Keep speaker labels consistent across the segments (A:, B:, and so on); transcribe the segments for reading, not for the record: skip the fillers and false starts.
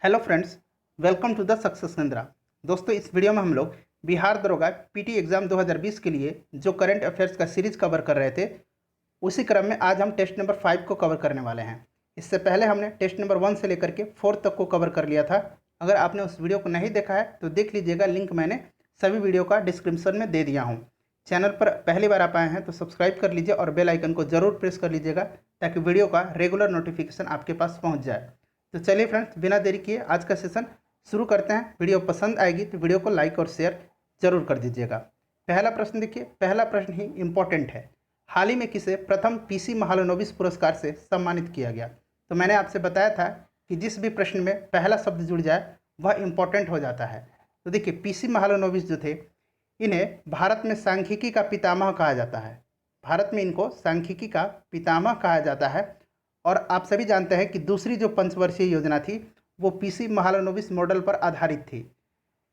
A: Hello friends, welcome to the success Kendra. दोस्तों, इस video में हम लोग बिहार दरोगा पीटी एग्ज़ाम 2020 के लिए जो करंट अफेयर्स का सीरीज कवर कर रहे थे, उसी क्रम में आज हम टेस्ट नंबर 5 को कवर करने वाले हैं। इससे पहले हमने टेस्ट नंबर 1 से लेकर के 4 तक को कवर कर लिया था। अगर आपने उस वीडियो को नहीं देखा है तो देख लीजिएगा, लिंक मैंने सभी वीडियो का डिस्क्रिप्शन में दे दिया हूँ। चैनल पर पहली बार आप आए हैं तो सब्सक्राइब कर लीजिए और बेल आइकन को ज़रूर प्रेस कर लीजिएगा ताकि वीडियो का रेगुलर नोटिफिकेशन आपके पास पहुँच जाए। तो चलिए फ्रेंड्स, बिना देरी किए आज का सेशन शुरू करते हैं। वीडियो पसंद आएगी तो वीडियो को लाइक और शेयर जरूर कर दीजिएगा। पहला प्रश्न देखिए, पहला प्रश्न ही इम्पोर्टेंट है। हाल ही में किसे प्रथम पीसी महालनोबिस पुरस्कार से सम्मानित किया गया? तो मैंने आपसे बताया था कि जिस भी प्रश्न में पहला शब्द जुड़ जाए वह इम्पोर्टेंट हो जाता है। तो देखिए, पीसी महालनोबिस जो थे, इन्हें भारत में सांख्यिकी का पितामह कहा जाता है। भारत में इनको सांख्यिकी का पितामह कहा जाता है। और आप सभी जानते हैं कि दूसरी जो पंचवर्षीय योजना थी वो पीसी महालनोबिस मॉडल पर आधारित थी।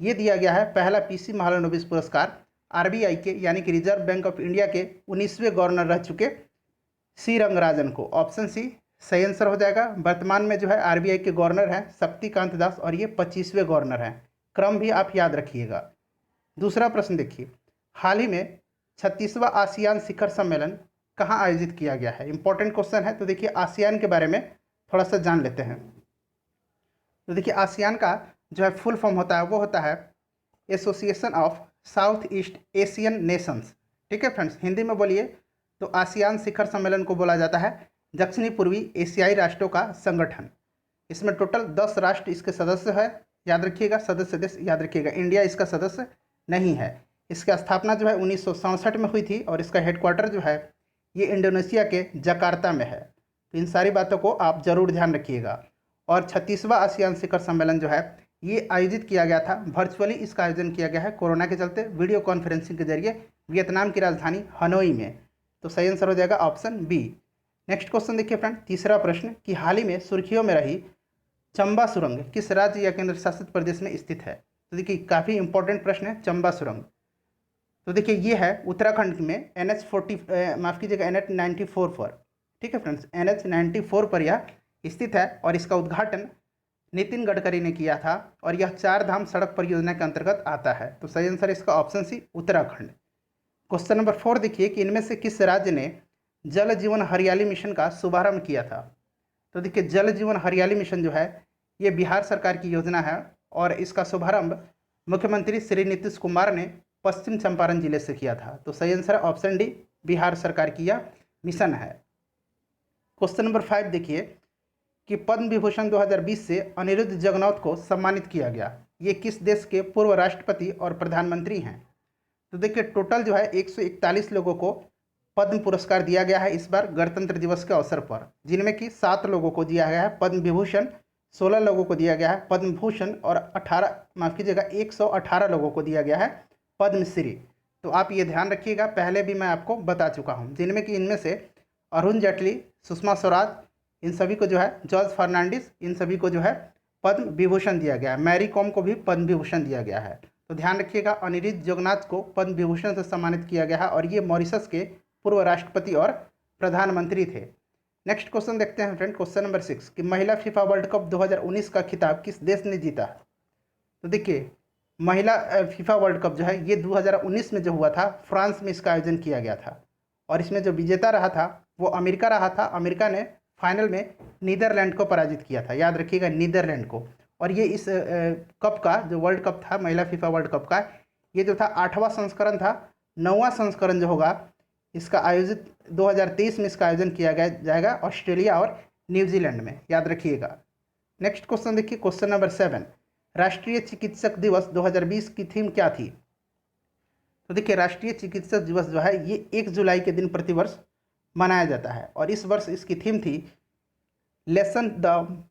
A: ये दिया गया है पहला पीसी महालनोबिस पुरस्कार आरबीआई के यानी कि रिजर्व बैंक ऑफ इंडिया के 19वें गवर्नर रह चुके सी रंगराजन को। ऑप्शन सी सही आंसर हो जाएगा। वर्तमान में जो है आरबीआई के गवर्नर हैं शक्तिकांत दास और ये 25वें गवर्नर हैं। क्रम भी आप याद रखिएगा। दूसरा प्रश्न देखिए, हाल ही में 36वां आसियान शिखर सम्मेलन कहाँ आयोजित किया गया है? इंपॉर्टेंट क्वेश्चन है। तो देखिए, आसियान के बारे में थोड़ा सा जान लेते हैं। तो देखिए, आसियान का जो है फुल फॉर्म होता है वो होता है association of south east Asian Nations. ठीक है फ्रेंड्स, हिंदी में बोलिए तो आसियान शिखर सम्मेलन को बोला जाता है दक्षिणी पूर्वी एशियाई राष्ट्रों का संगठन। इसमें टोटल 10 राष्ट्र इसके सदस्य है। याद रखिएगा, सदस्य देश याद रखिएगा, इंडिया इसका सदस्य नहीं है। इसकी स्थापना जो है 1967 में हुई थी और इसका हेडक्वार्टर जो है ये इंडोनेशिया के जकार्ता में है। तो इन सारी बातों को आप जरूर ध्यान रखिएगा। और 36वां आसियान शिखर सम्मेलन जो है ये आयोजित किया गया था वर्चुअली। इसका आयोजन किया गया है कोरोना के चलते वीडियो कॉन्फ्रेंसिंग के जरिए वियतनाम की राजधानी हनोई में। तो सही आंसर हो जाएगा ऑप्शन बी। नेक्स्ट क्वेश्चन देखिए फ्रेंड, तीसरा प्रश्न कि हाल ही में सुर्खियों में रही चंबा सुरंग किस राज्य या केंद्र शासित प्रदेश में स्थित है? तो देखिए, काफ़ी इंपॉर्टेंट प्रश्न है चंबा सुरंग। तो देखिए, ये है उत्तराखंड में NH40 माफ़ कीजिएगा NH94 पर। ठीक है फ्रेंड्स, NH94 पर यह स्थित है और इसका उद्घाटन नितिन गडकरी ने किया था और यह 4 धाम सड़क परियोजना के अंतर्गत आता है। तो सही आंसर इसका option C Uttarakhand. Question number 4 देखिए कि इनमें से किस राज्य ने जल जीवन हरियाली मिशन का शुभारंभ किया था? तो देखिए, जल जीवन हरियाली मिशन जो है ये बिहार सरकार की योजना है और इसका शुभारंभ मुख्यमंत्री श्री नीतीश कुमार ने पश्चिम चंपारण जिले से किया था। तो सही आंसर ऑप्शन डी, बिहार सरकार की यह मिशन है। क्वेश्चन नंबर 5 देखिए कि पद्म विभूषण 2020 से अनिरुद्ध जगन्नाथ को सम्मानित किया गया। ये किस देश के पूर्व राष्ट्रपति और प्रधानमंत्री हैं? तो देखिए, टोटल जो है 141 लोगों को पद्म पुरस्कार दिया गया है इस बार गणतंत्र दिवस के अवसर पर, जिनमें कि 7 लोगों को दिया गया है पद्म विभूषण, 16 लोगों को दिया गया है पद्म भूषण और 118 लोगों को दिया गया है पद्मश्री। तो आप ये ध्यान रखिएगा, पहले भी मैं आपको बता चुका हूँ, जिनमें कि इनमें से अरुण जेटली, सुषमा स्वराज, इन सभी को जो है जॉर्ज फर्नांडिस, इन सभी को जो है पद्म विभूषण दिया गया है। मैरी कॉम को भी पद्म विभूषण दिया गया है। तो ध्यान रखिएगा, अनिरुद्ध जगन्नाथ को पद्म विभूषण से सम्मानित किया गया है और ये मॉरिशस के पूर्व राष्ट्रपति और प्रधानमंत्री थे। नेक्स्ट क्वेश्चन देखते हैं फ्रेंड, क्वेश्चन नंबर 6 कि महिला फीफा वर्ल्ड कप 2019 का खिताब किस देश ने जीता? तो देखिए, महिला फीफा वर्ल्ड कप जो है ये 2019 में जो हुआ था फ्रांस में इसका आयोजन किया गया था और इसमें जो विजेता रहा था वो अमेरिका रहा था। अमेरिका ने फाइनल में नीदरलैंड को पराजित किया था। याद रखिएगा, नीदरलैंड को। और ये इस कप का जो वर्ल्ड कप था, महिला फीफा वर्ल्ड कप का, ये जो था 8वां संस्करण था। 9वां संस्करण जो होगा इसका आयोजित 2023 में इसका आयोजन किया जाएगा ऑस्ट्रेलिया और न्यूजीलैंड में। याद रखिएगा। नेक्स्ट क्वेश्चन देखिए, क्वेश्चन नंबर 7 राष्ट्रीय चिकित्सक दिवस 2020 की थीम क्या थी? तो देखिए, राष्ट्रीय चिकित्सक दिवस जो है ये 1 जुलाई के दिन प्रतिवर्ष मनाया जाता है और इस वर्ष इसकी थीम थी लेसन द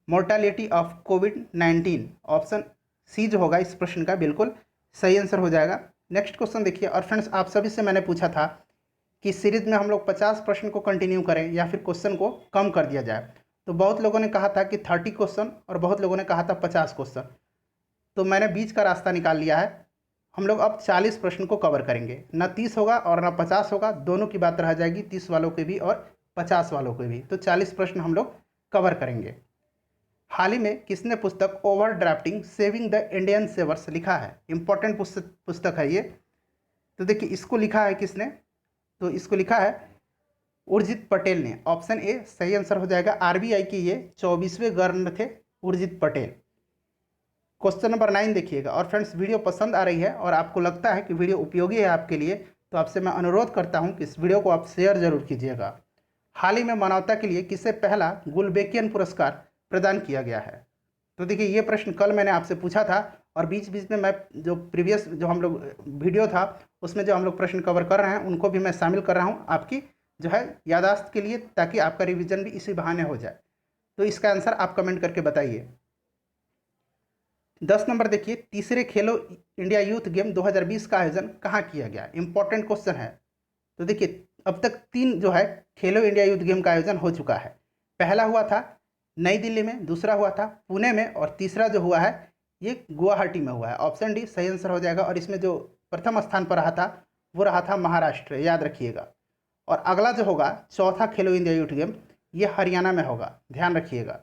A: मोर्टालिटी ऑफ कोविड-19। ऑप्शन सी जो होगा इस प्रश्न का बिल्कुल सही आंसर हो जाएगा। नेक्स्ट क्वेश्चन देखिए, और फ्रेंड्स आप सभी से मैंने पूछा था कि सीरीज में हम लोग 50 प्रश्न को कंटिन्यू करें या फिर क्वेश्चन को कम कर दिया जाए। तो बहुत लोगों ने कहा था कि 30 क्वेश्चन और बहुत लोगों ने कहा था 50 क्वेश्चन। तो मैंने बीच का रास्ता निकाल लिया है। हम लोग अब 40 प्रश्न को कवर करेंगे, ना 30 होगा और ना 50 होगा, दोनों की बात रह जाएगी, 30 वालों के भी और 50 वालों के भी। तो 40 प्रश्न हम लोग कवर करेंगे। हाल ही में किसने पुस्तक overdrafting saving the Indian savers लिखा है? इंपॉर्टेंट पुस्तक है ये। तो देखिए इसको लिखा है किसने? तो इसको लिखा है उर्जित पटेल ने। ऑप्शन ए सही आंसर हो जाएगा। आरबीआई के ये 24वें गवर्नर थे उर्जित पटेल। क्वेश्चन नंबर 9 देखिएगा। और फ्रेंड्स, वीडियो पसंद आ रही है और आपको लगता है कि वीडियो उपयोगी है आपके लिए, तो आपसे मैं अनुरोध करता हूं कि इस वीडियो को आप शेयर जरूर कीजिएगा। हाल ही में मानवता के लिए किसे पहला गुलबेकियन पुरस्कार प्रदान किया गया है? तो देखिए ये प्रश्न कल मैंने आपसे पूछा था और बीच बीच में मैं जो प्रीवियस जो हम लोग वीडियो था उसमें जो हम लोग प्रश्न कवर कर रहे हैं उनको भी मैं शामिल कर रहा हूँ आपकी जो है यादाश्त के लिए, ताकि आपका रिवीजन भी इसी बहाने हो जाए। तो इसका आंसर आप कमेंट करके बताइए। 10 नंबर देखिए, तीसरे खेलो इंडिया यूथ गेम 2020 का आयोजन कहाँ किया गया? इंपॉर्टेंट क्वेश्चन है। तो देखिए अब तक 3 जो है खेलो इंडिया यूथ गेम का आयोजन हो चुका है। पहला हुआ था नई दिल्ली में, दूसरा हुआ था पुणे में और तीसरा जो हुआ है ये गुवाहाटी में हुआ है। ऑप्शन डी सही आंसर हो जाएगा। और इसमें जो प्रथम स्थान पर रहा था वो रहा था महाराष्ट्र, याद रखिएगा। और अगला जो होगा चौथा खेलो इंडिया यूथ गेम, ये हरियाणा में होगा, ध्यान रखिएगा।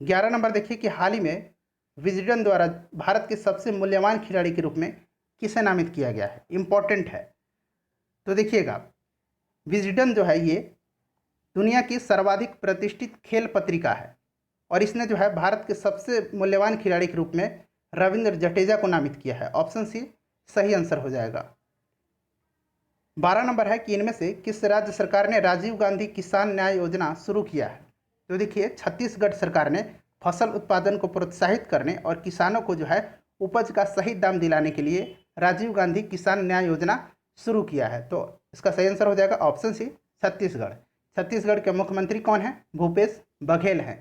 A: 11 नंबर देखिए कि हाल ही में विजडन द्वारा भारत के सबसे मूल्यवान खिलाड़ी के रूप में किसे नामित किया गया है? इंपॉर्टेंट है। तो देखिएगा विजडन जो है ये दुनिया की सर्वाधिक प्रतिष्ठित खेल पत्रिका है और इसने जो है भारत के सबसे मूल्यवान खिलाड़ी के रूप में रविंद्र जडेजा को नामित किया है। ऑप्शन सी सही आंसर हो जाएगा। 12 नंबर है कि इनमें से किस राज्य सरकार ने राजीव गांधी किसान न्याय योजना शुरू किया है? तो देखिए छत्तीसगढ़ सरकार ने फसल उत्पादन को प्रोत्साहित करने और किसानों को जो है उपज का सही दाम दिलाने के लिए राजीव गांधी किसान न्याय योजना शुरू किया है। तो इसका सही आंसर हो जाएगा ऑप्शन सी छत्तीसगढ़। छत्तीसगढ़ के मुख्यमंत्री कौन है? भूपेश बघेल हैं।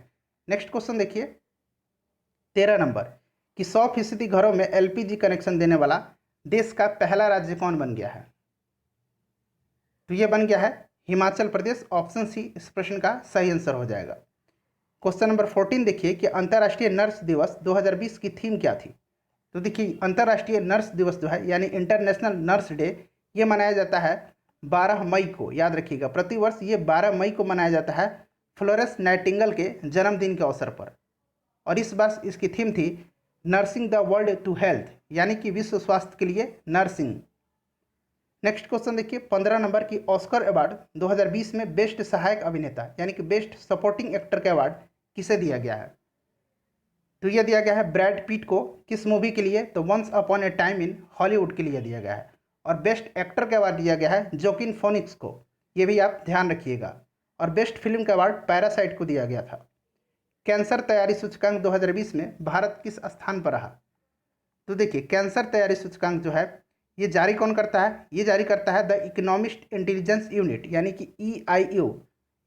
A: नेक्स्ट क्वेश्चन देखिए 13 नंबर कि 100% घरों में एलपीजी कनेक्शन देने वाला देश का पहला राज्य कौन बन गया है? तो ये बन गया है हिमाचल प्रदेश। ऑप्शन सी इस प्रश्न का सही आंसर हो जाएगा। क्वेश्चन नंबर 14 देखिए कि अंतर्राष्ट्रीय नर्स दिवस 2020 की थीम क्या थी? तो देखिए अंतर्राष्ट्रीय नर्स दिवस जो है यानी इंटरनेशनल नर्स डे, ये मनाया जाता है 12 मई को, याद रखिएगा। प्रतिवर्ष ये 12 मई को मनाया जाता है फ्लोरेंस नाइटिंगेल के जन्मदिन के अवसर पर। और इस बार इसकी थीम थी nursing the world to health, यानी कि विश्व स्वास्थ्य के लिए नर्सिंग। नेक्स्ट क्वेश्चन देखिए 15 नंबर की ऑस्कर अवार्ड 2020 में बेस्ट सहायक अभिनेता यानी कि बेस्ट सपोर्टिंग एक्टर का अवार्ड किसे दिया गया है? तो यह दिया गया है ब्रैड पीट को। किस मूवी के लिए? तो once upon a time in Hollywood के लिए दिया गया है। और बेस्ट एक्टर का अवार्ड दिया गया है जोकिन फोनिक्स को, ये भी आप ध्यान रखिएगा। और बेस्ट फिल्म का अवार्ड पैरासाइट को दिया गया था। कैंसर तैयारी सूचकांक 2020 में भारत किस स्थान पर रहा? तो देखिए कैंसर तैयारी सूचकांक जो है ये जारी कौन करता है? ये जारी करता है द इकोनॉमिस्ट इंटेलिजेंस यूनिट यानी कि EIU,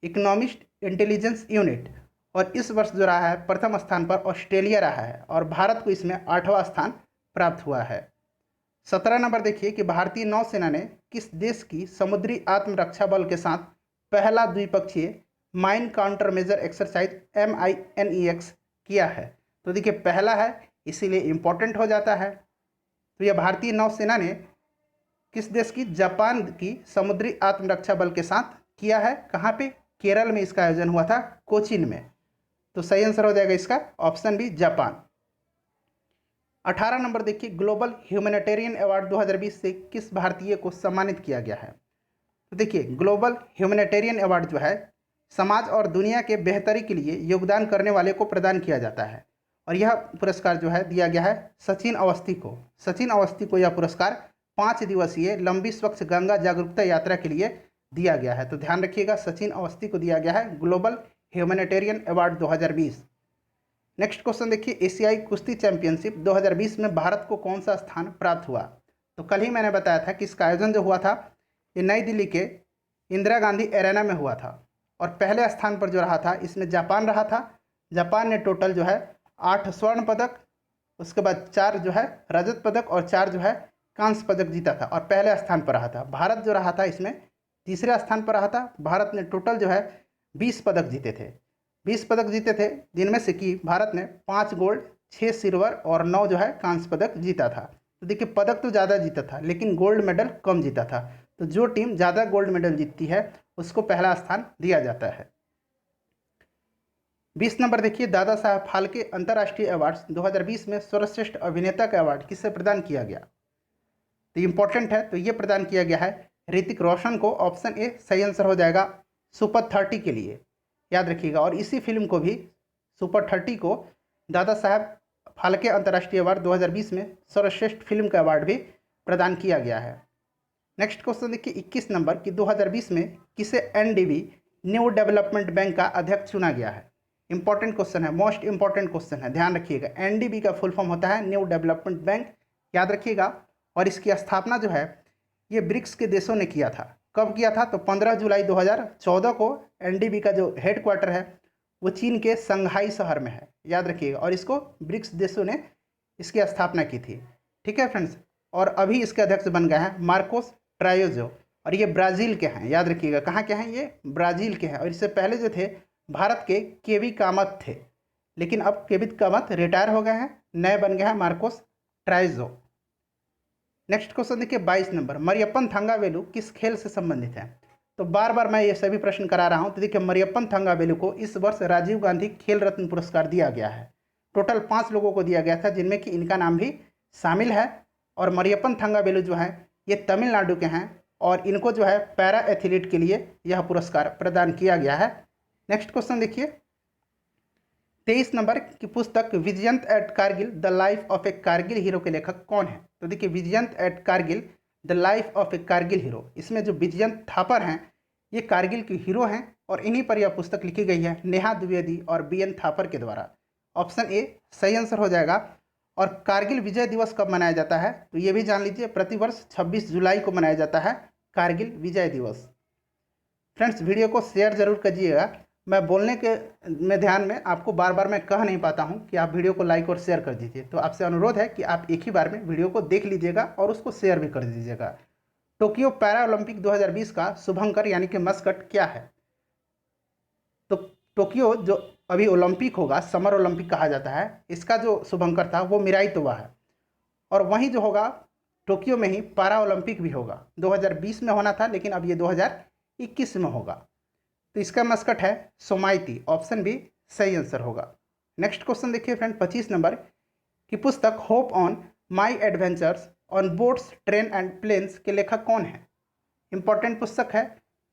A: इकोनॉमिस्ट इंटेलिजेंस यूनिट। और इस वर्ष जो रहा है प्रथम स्थान पर ऑस्ट्रेलिया रहा है और भारत को इसमें 8वां स्थान प्राप्त हुआ है। 17 नंबर देखिए कि भारतीय नौसेना ने किस देश की समुद्री आत्मरक्षा बल के साथ पहला द्विपक्षीय mine counter measure exercise MINEX किया है? तो देखिए पहला है इसीलिए इम्पोर्टेंट हो जाता है। तो यह भारतीय नौसेना ने किस देश की? जापान की समुद्री आत्मरक्षा बल के साथ किया है। कहाँ पे? केरल में इसका आयोजन हुआ था, कोचीन में। तो सही आंसर हो जाएगा इसका ऑप्शन बी जापान। 18 नंबर देखिए ग्लोबल ह्यूमैनिटेरियन अवार्ड 2020 से किस भारतीय को सम्मानित किया गया है? तो देखिए ग्लोबल ह्यूमैनिटेरियन अवार्ड जो है समाज और दुनिया के बेहतरी के लिए योगदान करने वाले को प्रदान किया जाता है। और यह पुरस्कार जो है दिया गया है सचिन अवस्थी को। सचिन अवस्थी को यह पुरस्कार 5 दिवसीय लंबी स्वच्छ गंगा जागरूकता यात्रा के लिए दिया गया है। तो ध्यान रखिएगा सचिन अवस्थी को दिया गया है global humanitarian award 2020। Next question देखिए एशियाई कुश्ती चैंपियनशिप 2020 में भारत को कौन सा स्थान प्राप्त हुआ? तो कल ही मैंने बताया था कि इसका आयोजन जो हुआ था ये नई दिल्ली के इंदिरा गांधी एरेना में हुआ था। और पहले स्थान पर जो रहा था इसमें जापान रहा था। जापान ने टोटल जो है 8 स्वर्ण पदक, उसके बाद 4 जो है रजत पदक और 4 जो है कांस्य पदक जीता था और पहले स्थान पर रहा था। भारत जो रहा था इसमें तीसरे स्थान पर रहा था। भारत ने टोटल जो है 20 पदक जीते थे। 20 पदक जीते थे जिनमें से कि भारत ने 5 गोल्ड, 6 सिल्वर और 9 जो है कांस्य पदक जीता था। तो देखिए पदक तो ज़्यादा जीता था लेकिन गोल्ड मेडल कम जीता था। तो जो टीम ज़्यादा गोल्ड मेडल जीतती है उसको पहला स्थान दिया जाता है। 20 नंबर देखिए, दादा साहब फाल्के अंतर्राष्ट्रीय अवार्ड्स 2020 में सर्वश्रेष्ठ अभिनेता का अवार्ड किससे प्रदान किया गया? तो इंपॉर्टेंट है, तो ये प्रदान किया गया है ऋतिक रोशन को। ऑप्शन ए सही आंसर हो जाएगा सुपर 30 के लिए, याद रखिएगा। और इसी फिल्म को भी, सुपर 30 को, दादा साहब फाल्के अंतर्राष्ट्रीय अवार्ड 2020 में सर्वश्रेष्ठ फिल्म का अवार्ड भी प्रदान किया गया है। नेक्स्ट क्वेश्चन देखिए 21 नंबर कि 2020 में किसे एनडीबी न्यू डेवलपमेंट बैंक का अध्यक्ष चुना गया है? इंपॉर्टेंट क्वेश्चन है, मोस्ट इंपॉर्टेंट क्वेश्चन है, ध्यान रखिएगा। एनडीबी का फुल फॉर्म होता है न्यू डेवलपमेंट बैंक, याद रखिएगा। और इसकी स्थापना जो है ये ब्रिक्स के देशों ने किया था। कब किया था? तो 15 जुलाई 2014 को एनडीबी का जो हेडक्वार्टर है वो चीन के संघाई शहर में है, याद रखिएगा। और इसको ब्रिक्स देशों ने इसकी स्थापना की थी, ठीक है फ्रेंड्स। और अभी इसके अध्यक्ष बन गए हैं मार्कोस ट्रायोजो, और ये ब्राज़ील के हैं, याद रखिएगा। कहाँ के हैं? ये ब्राज़ील के हैं। और इससे पहले जो थे भारत के केवी कामत थे, लेकिन अब केवी कामत रिटायर हो गए हैं, नए बन गए हैं मार्कोस ट्रायोजो। नेक्स्ट क्वेश्चन देखिए 22 नंबर, मरियप्पन थंगावेलु किस खेल से संबंधित है? तो बार बार मैं ये सभी प्रश्न करा रहा हूँ। तो देखिए मरियप्पन थंगावेलु को इस वर्ष राजीव गांधी खेल रत्न पुरस्कार दिया गया है। टोटल 5 लोगों को दिया गया था, जिनमें कि इनका नाम भी शामिल है। और मरियप्पन थंगावेलु जो है ये तमिलनाडु के हैं, और इनको जो है पैरा एथलीट के लिए यह पुरस्कार प्रदान किया गया है। नेक्स्ट क्वेश्चन देखिए 23 नंबर की पुस्तक Vijyant at Kargil the life of a Kargil hero के लेखक कौन है? तो देखिए Vijyant at Kargil the life of a Kargil hero, इसमें जो विजयंत थापर हैं ये कारगिल के हीरो हैं, और इन्हीं पर यह पुस्तक लिखी गई है नेहा द्विवेदी और बीएन थापर के द्वारा। ऑप्शन ए सही आंसर हो जाएगा। और कारगिल विजय दिवस कब मनाया जाता है? तो ये भी जान लीजिए, प्रतिवर्ष 26 जुलाई को मनाया जाता है कारगिल विजय दिवस। फ्रेंड्स वीडियो को शेयर जरूर कीजिएगा। मैं बोलने के में ध्यान में आपको बार बार मैं कह नहीं पाता हूं कि आप वीडियो को लाइक और शेयर कर दीजिए। तो आपसे अनुरोध है कि आप एक ही बार में वीडियो को देख लीजिएगा और उसको शेयर भी कर दीजिएगा। टोक्यो पैरा ओलंपिक 2020 का शुभंकर यानी कि मस्कट क्या है? तो टोक्यो जो अभी ओलंपिक होगा, समर ओलंपिक कहा जाता है, इसका जो शुभंकर था वो मिराई तोवा है। और वहीं जो होगा टोक्यो में ही पैरा ओलंपिक भी होगा। 2020 में होना था, लेकिन अब ये 2021 में होगा। तो इसका मस्कट है सोमाइती। ऑप्शन बी सही आंसर होगा। नेक्स्ट क्वेश्चन देखिए फ्रेंड 25 नंबर की पुस्तक hop on my adventures on boats train and planes के लेखक कौन है? इंपॉर्टेंट पुस्तक है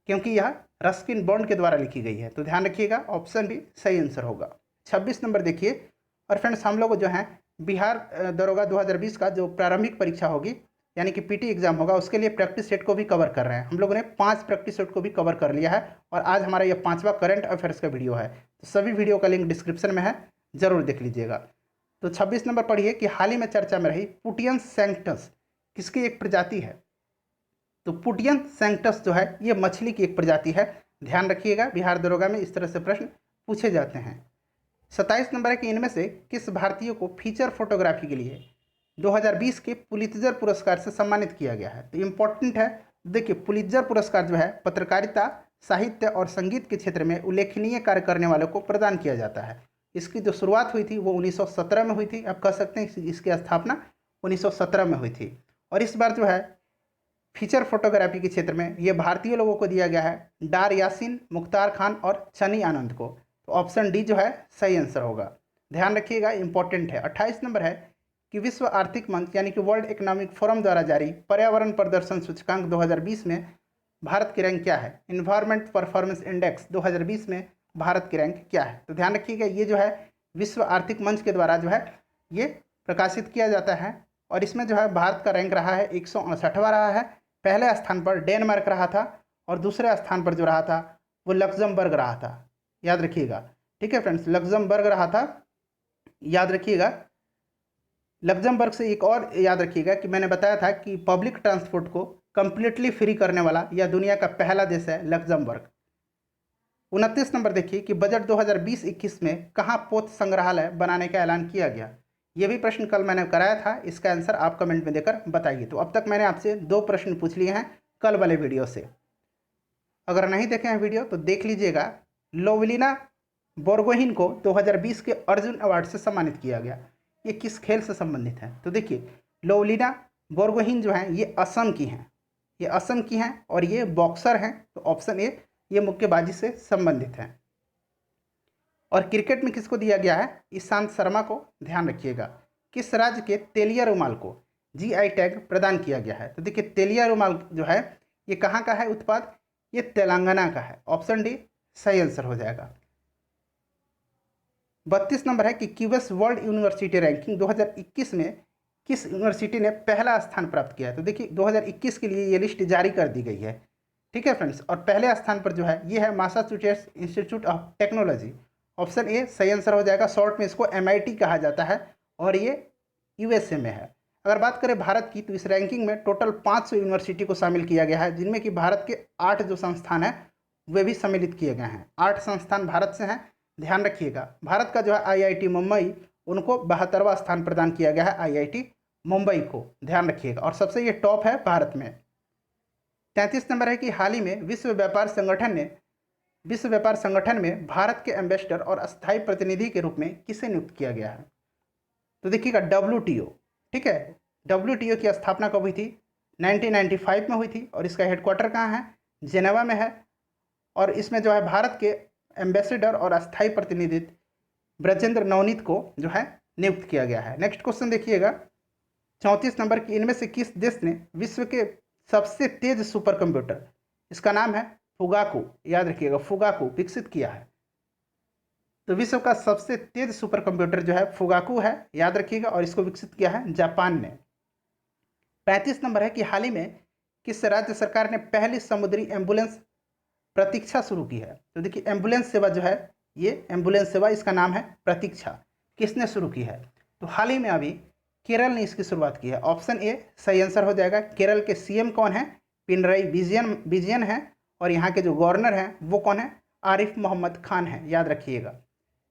A: क्योंकि यह रस्किन बॉन्ड के द्वारा लिखी गई है, तो ध्यान रखिएगा, ऑप्शन भी सही आंसर होगा। 26 नंबर देखिए, और फ्रेंड्स हम लोग जो हैं बिहार दरोगा 2020 का जो प्रारंभिक परीक्षा होगी यानी कि पीटी एग्जाम होगा, उसके लिए प्रैक्टिस सेट को भी कवर कर रहे हैं। हम लोगों ने 5 प्रैक्टिस सेट को भी कवर कर लिया है, और आज हमारा यह 5वां करंट अफेयर्स का वीडियो है। तो सभी वीडियो का लिंक डिस्क्रिप्शन में है, जरूर देख लीजिएगा। तो 26 नंबर पढ़िए कि हाल ही में चर्चा में रही पुटियन सैंक्टस किसकी एक प्रजाति है? तो पुटियन सैंक्टस जो है ये मछली की एक प्रजाति है। ध्यान रखिएगा, बिहार दरोगा में इस तरह से प्रश्न पूछे जाते हैं। 27 नंबर है कि इनमें से किस भारतीय को फीचर फोटोग्राफी के लिए 2020 के पुलित्जर पुरस्कार से सम्मानित किया गया है? तो इम्पोर्टेंट है, देखिए पुलित्जर पुरस्कार जो है पत्रकारिता, साहित्य और संगीत के क्षेत्र में उल्लेखनीय कार्य करने वालों को प्रदान किया जाता है। इसकी जो शुरुआत हुई थी वो 1917 में हुई थी। आप कह सकते हैं इसकी स्थापना 1917 में हुई थी। और इस बार जो है फीचर फोटोग्राफी के क्षेत्र में ये भारतीय लोगों को दिया गया है, डार यासिन, मुख्तार खान और चनी आनंद को। तो ऑप्शन डी जो है सही आंसर होगा। ध्यान रखिएगा, इंपॉर्टेंट है। 28 नंबर है कि विश्व आर्थिक मंच यानी कि वर्ल्ड इकोनॉमिक फोरम द्वारा जारी पर्यावरण प्रदर्शन सूचकांक 2020 में भारत की रैंक क्या है? इन्वायरमेंट परफॉर्मेंस इंडेक्स 2020 में भारत की रैंक क्या है? तो ध्यान रखिएगा, ये जो है विश्व आर्थिक मंच के द्वारा जो है ये प्रकाशित किया जाता है, और इसमें जो है भारत का रैंक रहा है 168वां रहा है। पहले स्थान पर डेनमार्क रहा था, और दूसरे स्थान पर जो रहा था वो लक्जमबर्ग रहा था, याद रखिएगा। ठीक है फ्रेंड्स, लक्जमबर्ग रहा था, याद रखिएगा। लक्जमबर्ग से एक और याद रखिएगा कि मैंने बताया था कि पब्लिक ट्रांसपोर्ट को कंप्लीटली फ्री करने वाला यह दुनिया का पहला देश है लक्जमबर्ग। 29 नंबर देखिए कि बजट 2020-21 में कहाँ पोत संग्रहालय बनाने का ऐलान किया गया? ये भी प्रश्न कल मैंने कराया था, इसका आंसर आप कमेंट में देकर बताइए। तो अब तक मैंने आपसे 2 प्रश्न पूछ लिए हैं कल वाले वीडियो से। अगर नहीं देखे हैं वीडियो तो देख लीजिएगा। लोवलिना बोर्गोहिन को 2020 के अर्जुन अवार्ड से सम्मानित किया गया। ये किस खेल से संबंधित है? तो देखिए लोवलिना बोर्गोहिन जो हैं ये असम की हैं, ये असम की हैं और ये बॉक्सर हैं। तो ऑप्शन ए ये मुक्केबाजी से संबंधित हैं। और क्रिकेट में किसको दिया गया है? ईशांत शर्मा को। ध्यान रखिएगा। किस राज्य के तेलिया रुमाल को जीआई टैग प्रदान किया गया है? तो देखिए तेलिया रुमाल जो है ये कहाँ का है उत्पाद? ये तेलंगाना का है। ऑप्शन डी सही आंसर हो जाएगा। 32 नंबर है कि क्यूबेस वर्ल्ड यूनिवर्सिटी रैंकिंग 2021 में किस यूनिवर्सिटी ने पहला स्थान प्राप्त किया है? तो देखिए 2021 के लिए ये लिस्ट जारी कर दी गई है, ठीक है फ्रेंड्स। और पहले स्थान पर जो है ये है Massachusetts institute of technology. Option A सही आंसर हो जाएगा। शॉर्ट में इसको MIT कहा जाता है और ये USA में है। अगर बात करें भारत की तो इस रैंकिंग में टोटल 500 यूनिवर्सिटी को शामिल किया गया है, जिनमें कि भारत के 8 जो संस्थान हैं वे भी सम्मिलित किए गए हैं। 8 संस्थान भारत से हैं। ध्यान रखिएगा। भारत का जो है IIT मुंबई, उनको 72वां स्थान प्रदान किया गया है IIT मुंबई को। ध्यान रखिएगा। और सबसे ये टॉप है भारत में। 33 नंबर है कि हाल ही में विश्व व्यापार संगठन में भारत के एम्बेसडर और अस्थायी प्रतिनिधि के रूप में किसे नियुक्त किया गया है? तो देखिएगा WTO, ठीक है। WTO की स्थापना कब हुई थी? 1995 में हुई थी। और इसका हेडक्वार्टर कहाँ है? जेनेवा में है। और इसमें जो है भारत के एम्बेसडर और अस्थायी प्रतिनिधि ब्रजेंद्र नवनीत को जो है नियुक्त किया गया है। नेक्स्ट क्वेश्चन देखिएगा 34 नंबर की, इनमें से किस देश ने विश्व के सबसे तेज सुपर कंप्यूटर, इसका नाम है फुगाकू, याद रखिएगा फुगाकू, विकसित किया है? तो विश्व का सबसे तेज सुपर कंप्यूटर जो है फुगाकू है, याद रखिएगा। और इसको विकसित किया है जापान ने। 35 नंबर है कि हाल ही में किस राज्य सरकार ने पहली समुद्री एम्बुलेंस प्रतीक्षा शुरू की है? तो देखिए एम्बुलेंस सेवा जो है, ये एम्बुलेंस सेवा, इसका नाम है प्रतीक्षा। किसने शुरू की है? तो हाल ही में अभी केरल ने इसकी शुरुआत की है। ऑप्शन ए सही आंसर हो जाएगा। केरल के CM कौन है? पिनराई विजयन है। और यहाँ के जो गवर्नर हैं वो कौन है? आरिफ मोहम्मद खान है, याद रखिएगा।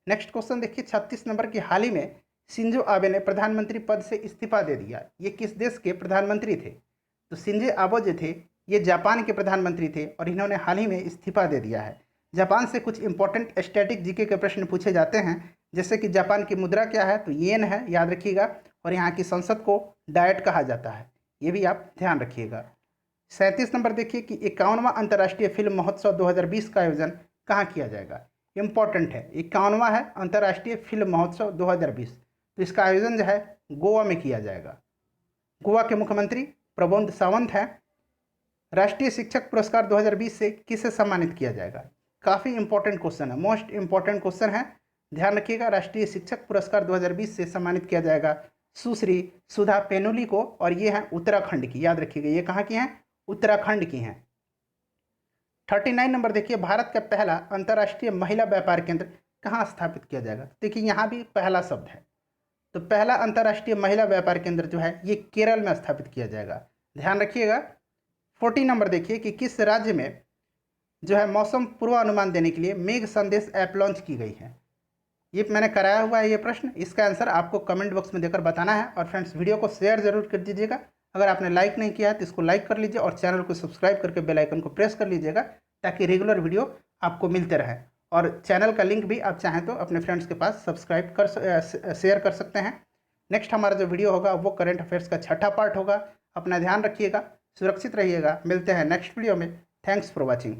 A: नेक्स्ट क्वेश्चन देखिए 36 नंबर की, हाल ही में शिंजो आबे ने प्रधानमंत्री पद से इस्तीफा दे दिया। ये किस देश के प्रधानमंत्री थे? तो शिंजो आबे जो थे ये जापान के प्रधानमंत्री थे और इन्होंने हाल ही में इस्तीफा दे दिया है। जापान से कुछ इंपॉर्टेंट स्टैटिक जीके के प्रश्न पूछे जाते हैं, जैसे कि जापान की मुद्रा क्या है? तो येन है, याद रखिएगा। और यहाँ की संसद को डायट कहा जाता है, ये भी आप ध्यान रखिएगा। 37 नंबर देखिए कि 51वां अंतर्राष्ट्रीय फिल्म महोत्सव 2020 का आयोजन कहाँ किया जाएगा? इंपॉर्टेंट है, 51वां है अंतर्राष्ट्रीय फिल्म महोत्सव 2020। तो इसका आयोजन जो है गोवा में किया जाएगा। गोवा के मुख्यमंत्री प्रमोद सावंत हैं। राष्ट्रीय शिक्षक पुरस्कार 2020 से किसे सम्मानित किया जाएगा? काफ़ी इंपॉर्टेंट क्वेश्चन है, मोस्ट इंपॉर्टेंट क्वेश्चन है, ध्यान रखिएगा। राष्ट्रीय शिक्षक पुरस्कार 2020 से सम्मानित किया जाएगा सुश्री सुधा पेनुली को। और ये हैं उत्तराखंड की, याद रखिएगा। ये कहाँ की हैं? उत्तराखंड की हैं। 39 नंबर देखिए, भारत का पहला अंतर्राष्ट्रीय महिला व्यापार केंद्र कहाँ स्थापित किया जाएगा? देखिए यहाँ भी पहला शब्द है। तो पहला अंतर्राष्ट्रीय महिला व्यापार केंद्र जो है ये केरल में स्थापित किया जाएगा, ध्यान रखिएगा। 40 नंबर देखिए कि किस राज्य में जो है मौसम पूर्वानुमान देने के लिए मेघ संदेश ऐप लॉन्च की गई है? ये मैंने कराया हुआ है ये प्रश्न, इसका आंसर आपको कमेंट बॉक्स में देकर बताना है। और फ्रेंड्स वीडियो को शेयर जरूर कर दीजिएगा। अगर आपने लाइक नहीं किया है तो इसको लाइक कर लीजिए और चैनल को सब्सक्राइब करके बेल आइकन को प्रेस कर लीजिएगा, ताकि रेगुलर वीडियो आपको मिलते रहे। और चैनल का लिंक भी आप चाहें तो अपने फ्रेंड्स के पास शेयर कर सकते हैं। नेक्स्ट हमारा जो वीडियो होगा वो करंट अफेयर्स का 6ठा पार्ट होगा। अपना ध्यान रखिएगा, सुरक्षित रहिएगा। मिलते हैं नेक्स्ट वीडियो में। Thanks for watching.